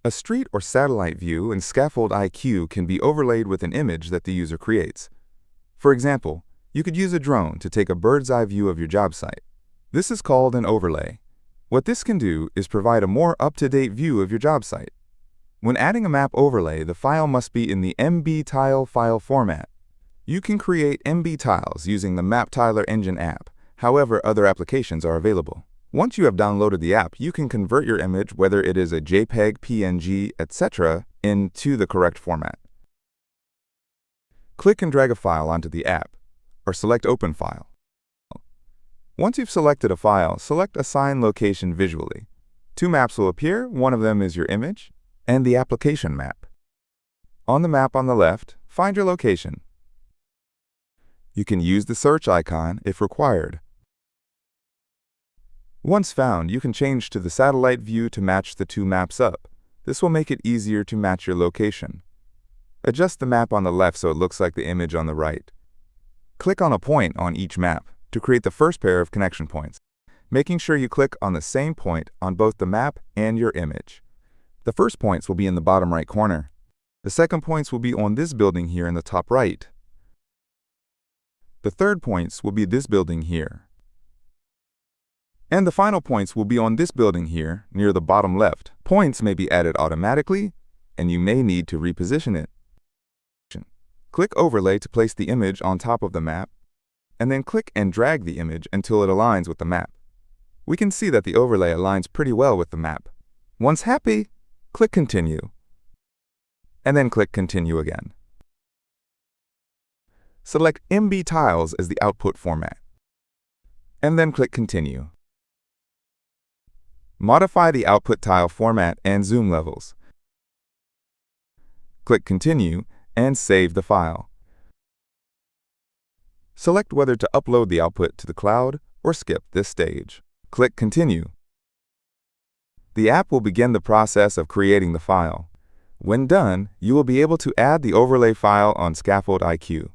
A street or satellite view in ScaffoldIQ can be overlaid with an image that the user creates. For example, you could use a drone to take a bird's-eye view of your job site. This is called an overlay. What this can do is provide a more up-to-date view of your job site. When adding a map overlay, the file must be in the MBTile file format. You can create MBTiles using the MapTiler engine app. However, other applications are available. Once you have downloaded the app, you can convert your image, whether it is a JPEG, PNG, etc., into the correct format. Click and drag a file onto the app, or select Open File. Once you've selected a file, select Assign Location visually. Two maps will appear. One of them is your image and the application map. On the map on the left, find your location. You can use the search icon if required. Once found, you can change to the satellite view to match the two maps up. This will make it easier to match your location. Adjust the map on the left so it looks like the image on the right. Click on a point on each map to create the first pair of connection points, making sure you click on the same point on both the map and your image. The first points will be in the bottom right corner. The second points will be on this building here in the top right. The third points will be this building here. And the final points will be on this building here near the bottom left. Points may be added automatically, and you may need to reposition it. Click Overlay to place the image on top of the map, and then click and drag the image until it aligns with the map. We can see that the overlay aligns pretty well with the map. Once happy, click Continue, and then click Continue again. Select MBTiles as the output format, and then click Continue. Modify the output tile format and zoom levels. Click Continue and save the file. Select whether to upload the output to the cloud or skip this stage. Click Continue. The app will begin the process of creating the file. When done, you will be able to add the overlay file on ScaffoldIQ.